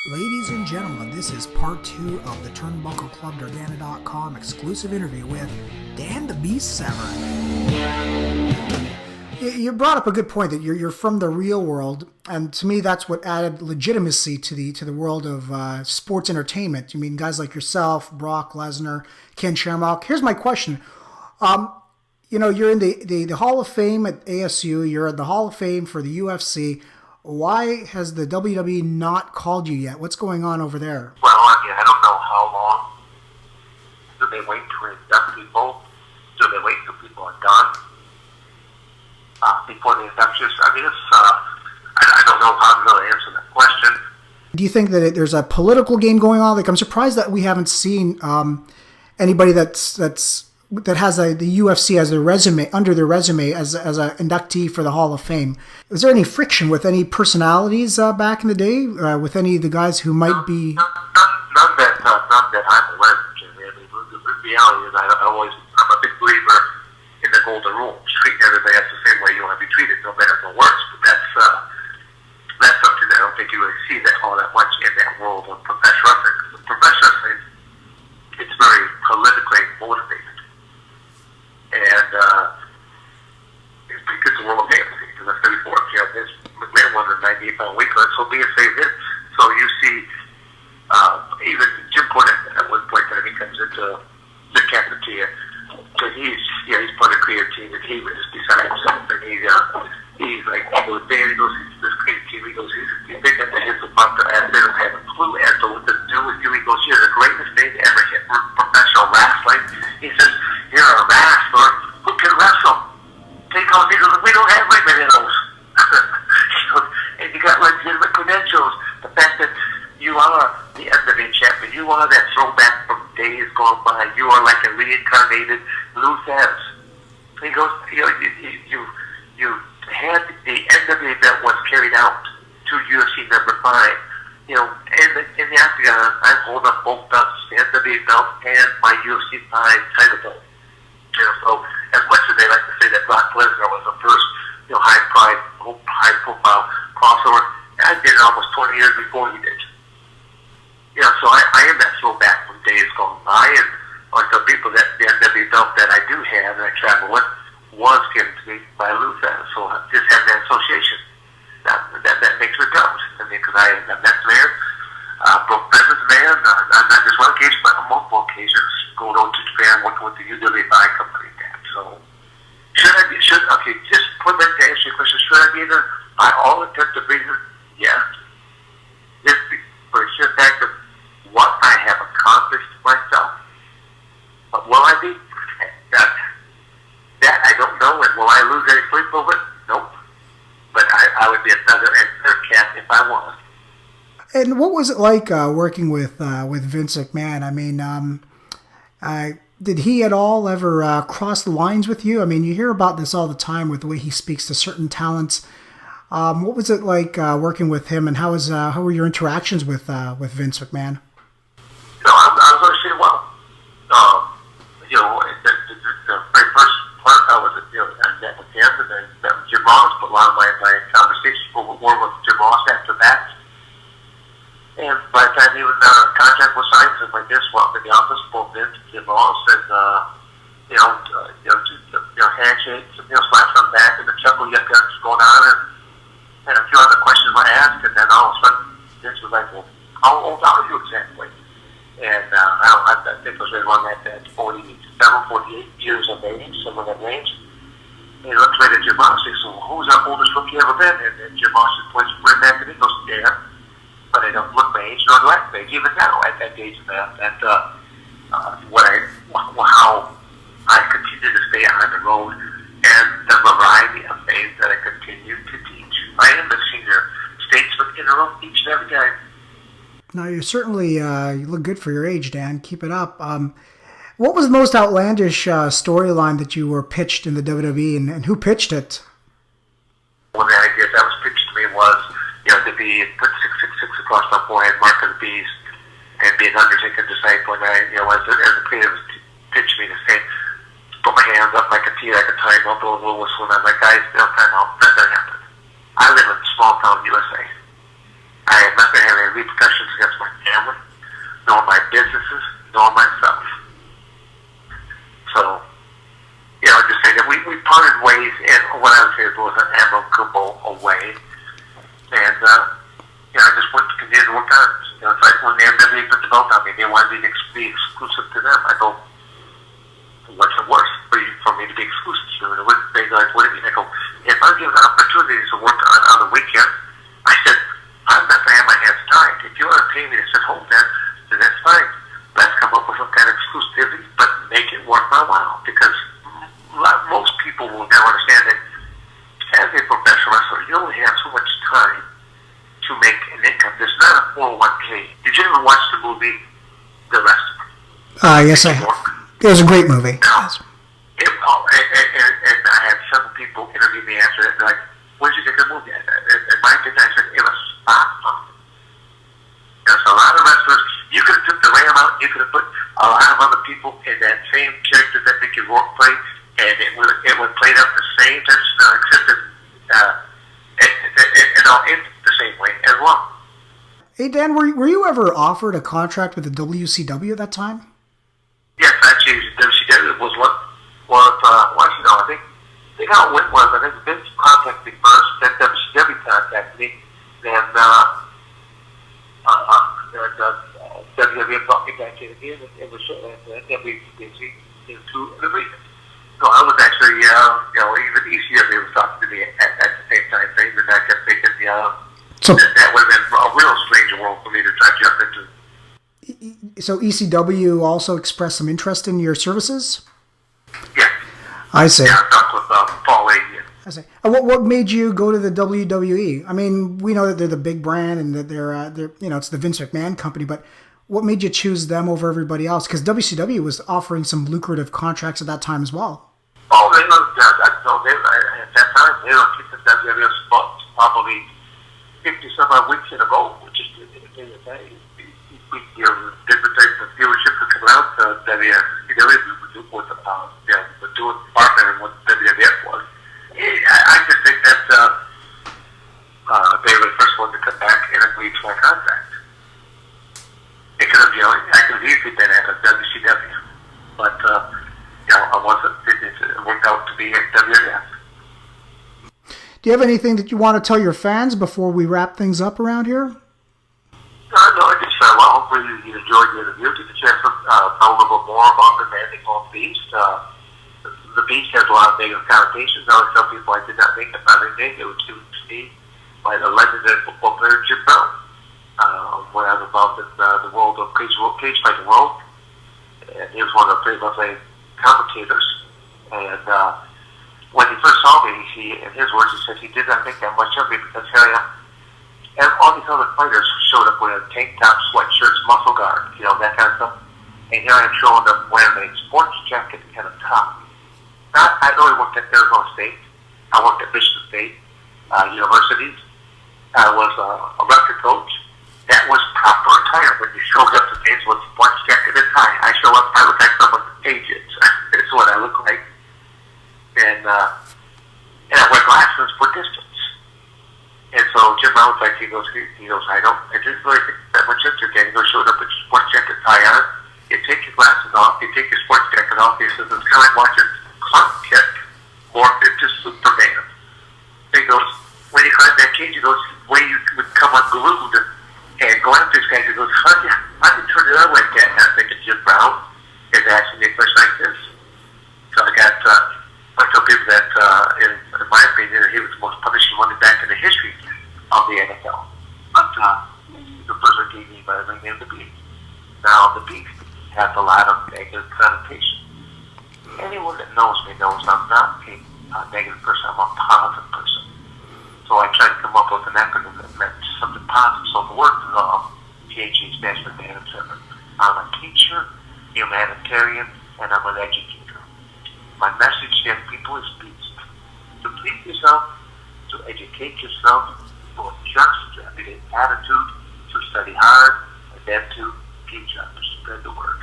Ladies and gentlemen, this is part 2 of the Turnbuckle Club.Organa.com exclusive interview with Dan the Beast Severn. You brought up a good point that you're from the real world, and to me that's what added legitimacy to the world of sports entertainment. You mean guys like yourself, Brock Lesnar, Ken Shamrock. Here's my question. You're in the Hall of Fame at ASU, you're at the Hall of Fame for the UFC. Why has the WWE not called you yet? What's going on over there? Well, I don't know how long. Do they wait to induct people? Do they wait till people are done before they induct you? I don't know how to really answer that question. Do you think that there's a political game going on? Like, I'm surprised that we haven't seen anybody that has the UFC as their resume, under their resume as an inductee for the Hall of Fame. Is there any friction with any personalities back in the day, with any of the guys who might be? None that I'm aware of, Jimmy. I mean, the reality is I'm a big believer in the golden rule. Treat everybody else the same way you want to be treated, no better, no worse. But that's something that I don't think you really see that all that much in that world of professional wrestling. Because professional wrestling, it's very politically motivated. And it's a world of fantasy, because that's 34. Vince Mcmahon won the 98-pound weight class, so being saved in. So you see, even Jim Cornette at one point that he comes into the cafeteria, so he's part of the creative team, and he was just beside himself, and he's like, Dan, he goes, he's this creative team, he goes, he's big at the hits about the ass, they don't have a clue as to what to do with you. He goes, you're the greatest thing to ever hit professional wrestling. He says, you're a wrestler who can wrestle. He goes, we don't have very many of those. And you got legitimate credentials. The fact that you are the MMA champion, you are that throwback from days gone by. You are like a reincarnated Lou Thesz. He goes, you had the NWA belt was carried out to UFC number 5. In the octagon, I hold up both belts, the NWA belt and my UFC 5 title belt. So as much as they like to say that Brock Lesnar was the first, high-profile crossover, I did it almost 20 years before he did. So I am that throwback from days gone by, and I tell people that the NWA belt that I do have and I travel with was given to me by Lou Thesz. So I just have that association. That makes me proud. I mean, because I met the man, broke business man, not just one occasion, but on multiple occasions, going over to Japan, working with the UWI company. So, just put that to answer your question, should I be there? By all intents and reasons, yes. Just for the sheer fact of what I have accomplished myself. But will I be? That I don't know, and will I lose any sleep over it? Nope. But I would be another cat if I was. And what was it like working with Vince McMahon? I mean, did he at all ever cross the lines with you? I mean, you hear about this all the time with the way he speaks to certain talents. What was it like working with him, and how were your interactions with Vince McMahon? I was going to say, well, the very first part I was, I met with him, and then met with Jim Ross, but a lot of my conversations were with Jim Ross after that. And by the time even contract was signed, and like this, walked in the office, both Vince and Jim Ross, and handshakes, slaps on the back, and the chuckle yuck was going on, and a few other questions were asked, and then all of a sudden, Vince was like, well, how old are you exactly? And I think it was right around that 47, 48 years of age, somewhere in that range. And he looks right at Jim Ross and says, well, who's our oldest rookie ever been? And Jim Ross just points right back and he goes, Dan. But I don't look my age nor do I act my age. Even now, at that age, how I continue to stay on the road and the variety of things that I continue to teach. I am the senior statesman in the room each and every day. Now, you certainly you look good for your age, Dan. Keep it up. What was the most outlandish storyline that you were pitched in the WWE, and who pitched it? One of the ideas that was pitched to me was, to be put 666 across my forehead, mark of the beast, and be an Undertaker disciple. And as the creative pitched me to say, put my hands up like a T, like a time, I'll blow a little whistle, and I'm like, guys, time out. That doesn't happen. I live in small town USA. I am not going to have any repercussions against my family, nor my businesses, nor myself. So, just say that we parted ways in what I would say was an amicable way. And, I just went to continue to work on it. It's like when the WWE put the belt on me, they wanted me to be exclusive to them. I go, what's it worse for me to be exclusive to you? They go, what do you mean? I go, if I'm given opportunities to work on the weekend, I said, I'm not going to have my hands tied. If you want to pay me to sit home then that's fine. Let's come up with some kind of exclusivity, but make it worth my while. Because most people will now understand that as a professional wrestler, you only have so much time to make an income. There's not a 401k. Did you ever watch the movie The Wrestler? Yes, I have. It was a great movie. Now, and I had several people interview me after that. They're like, what did you think of the movie? In my opinion, I said, it was spot on. There's a lot of wrestlers. You could have took the Ram out. You could have put a lot of other people in that same character that Mickey Rourke played, and it would play out the same tension, except it all ended the same way as well. Hey, Dan, were you ever offered a contract with the WCW at that time? Yes, actually, WCW was I think how it went was, I think Vince contacted me first, then WCW contacted me, then WWE brought me back in again, and it was then we into an agreement. So I was actually, even ECW was talking to me at the same time, and I kept thinking, that would have been a real strange world for me to try to jump into. So ECW also expressed some interest in your services? Yes. I see. Yeah, I talked with Paul Agian. I see. What made you go to the WWE? I mean, we know that they're the big brand and that they're it's the Vince McMahon company, but what made you choose them over everybody else? Because WCW was offering some lucrative contracts at that time as well. Oh, at that time, they were keeping WWE spots probably 50-some-odd weeks in a row, which is different types of viewership that come out. WCW was doing far better than what WWF was. I just think that they were the first one to come back and agree to my contract. It could have, I could have easily been at a WCW, but I wasn't. It worked out to be at WWF. Do you have anything that you want to tell your fans before we wrap things up around here? No, I just hopefully you enjoyed the interview. Get the chance to know a little bit more about the man they call Beast. The Beast has a lot of negative connotations. I always tell people I did not make it by the name. It was given to me by the legendary football player Jim Brown. When I was involved in the world of cage fighting world, and he was one of the play-by-play commentators. And when he first saw me, in his words, he said he did not think that much of me because and all these other fighters showed up wearing tank tops, sweatshirts, muscle guard, that kind of stuff. And here I am showing up wearing a sports jacket and a top. I really worked at Arizona State. I worked at Michigan State universities. I was a wrestling coach. That was proper attire. When you showed up to games with sports jacket and tie, I look like someone's agent. It's what I look like. And I wear glasses for distance. And so Jim Brown was like, he goes, I didn't really think that much into it. He goes, showed up with your sports jacket tie on. You take your glasses off, you take your sports jacket off. He says, it's kind of like watching Clark Kent morph into Superman. He goes, when you climb that cage, he goes, when you would come unglued and go after this guy, he goes, how do you turn it on like that? And I'm thinking Jim Brown is asking me a question like this. So I tell people that, in my opinion, he was the most punishing running back in the history of the NFL. But the person gave me by the name of the Beast. Now, the Beast has a lot of negative connotations. Anyone that knows me knows I'm not a negative person, I'm a positive person. So I tried to come up with an acronym that meant something positive. So the word THE stands for Dan Severn. I'm a teacher, humanitarian, and I'm an educator. My message to people is Beast. To please yourself, to educate yourself, to adjust your attitude, to study hard, and then to teach others, spread the word.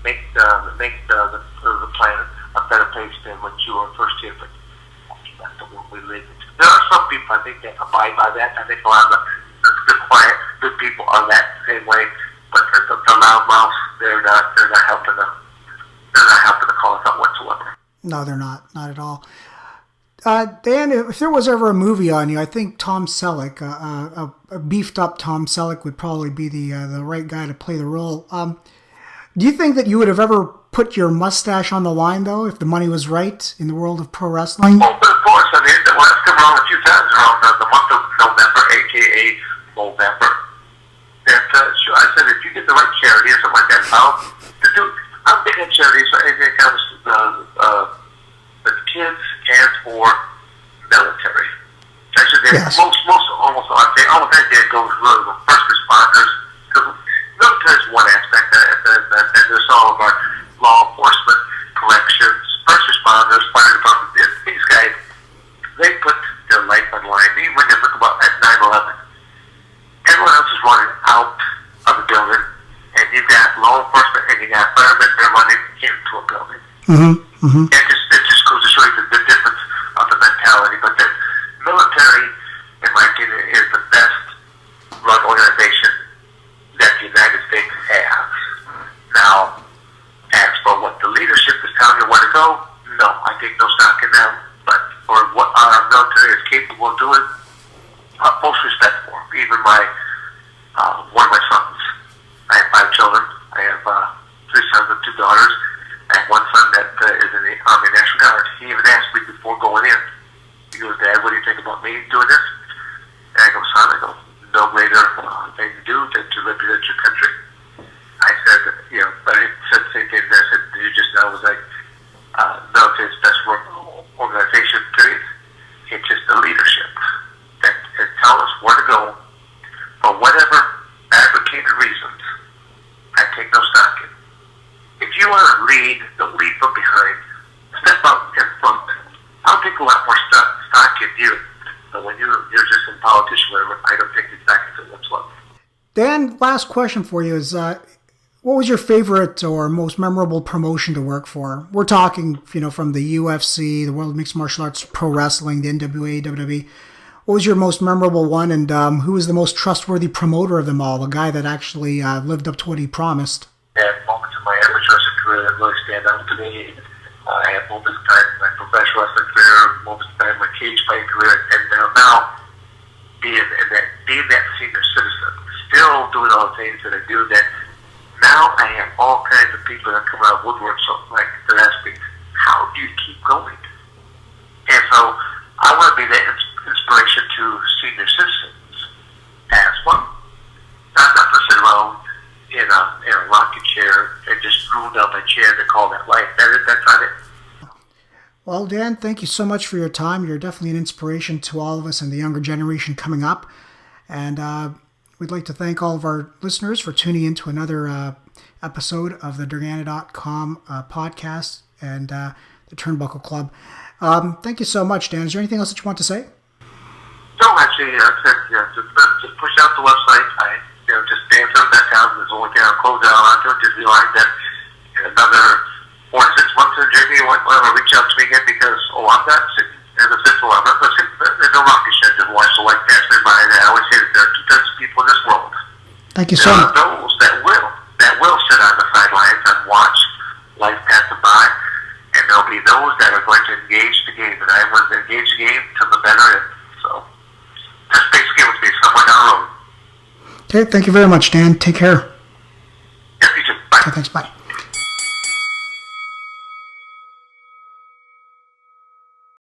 Make the planet a better place than when you were first here, but that's the world we live in. There are some people, I think, that abide by that. I think a lot of the quiet, good people way. But the loudmouths, they're not helping the cause out whatsoever. No, they're not at all. Dan, if there was ever a movie on you, I think Tom Selleck, a beefed up Tom Selleck, would probably be the right guy to play the role. Do you think that you would have ever put your mustache on the line, though, if the money was right in the world of pro wrestling? Oh, but of course, I mean, the last come around a few times around the month of November, a.k.a. Movember. And sure, I said, if you get the right charity or something like that, I'm big on charities, so anything that comes to the kids and for military. I should say, yes. almost everything goes really with first responders, because military is one aspect, and there's all of our law enforcement, corrections, first responders, fire department. These guys, they put their life on the line. Even when you look about at 9/11, everyone else is running out of the building, and you've got law enforcement and you got firemen, they're running into a building. Mm-hmm. Mm-hmm. It just goes to show you the difference of the mentality. But the military, in my opinion, is the best run organization that the United States has. Now, as for what the leadership is telling you where to go, no, I take no stock in them. But for what our military is capable of doing, most respect for them. Even one of my sons. I have 5 children. I have 3 sons and 2 daughters. I have one son that is in the Army National Guard. He even asked me before going in. He goes, "Dad, what do you think about me doing this?" And I go, "Son," no greater thing to do than to represent your country. I said, but I said the same thing that I said to you just now, was like, military is the best organization, period. It's just the leadership that tell us where to go for whatever advocated reasons. I take no stock in. If you want to lead, don't lead from behind. Step up in front. I'll take a lot more stock in you. But when you're just a politician, whatever, I don't take the stock in what's left. Dan, last question for you is, what was your favorite or most memorable promotion to work for? We're talking, from the UFC, the World Mixed Martial Arts, Pro Wrestling, the NWA, WWE. What was your most memorable one, and who was the most trustworthy promoter of them all, the guy that actually lived up to what he promised? I had moments in my amateur wrestling career that really stand out to me. I had moments in my professional wrestling career, moments in my cage fight career, and now being that senior citizen, still doing all the things that I do, that now I have all kinds of people that come out of woodwork, so like they're asking, how do you keep going? And so I want to be that inspiration to senior citizens as well. Not to sit around in a rocking chair and just drool down my chair to call that life. That's not it. Well, Dan, thank you so much for your time. You're definitely an inspiration to all of us and the younger generation coming up. And we'd like to thank all of our listeners for tuning in to another episode of the Durgana.com podcast and the Turnbuckle Club. Thank you so much, Dan. Is there anything else that you want to say? No, actually, just push out the website. Just dancer.com. There's only thing I'll close down onto it. Just realize that in another 4 to 6 months, Jamie will reach out to me again because, I'm not sitting as a fifth one. There's no rocket sheds in life. So, like, that's my mind. I always say that there are 2 types of people in this world. Thank you so much. There are those that will sit on the sidelines and watch life passing by, and there'll be those that are going to engage the game. And I want to engage the game to the better end. So, that's basically with me somewhere down the road. Okay, thank you very much, Dan. Take care. Yeah, you too. Bye. Okay, thanks. Bye.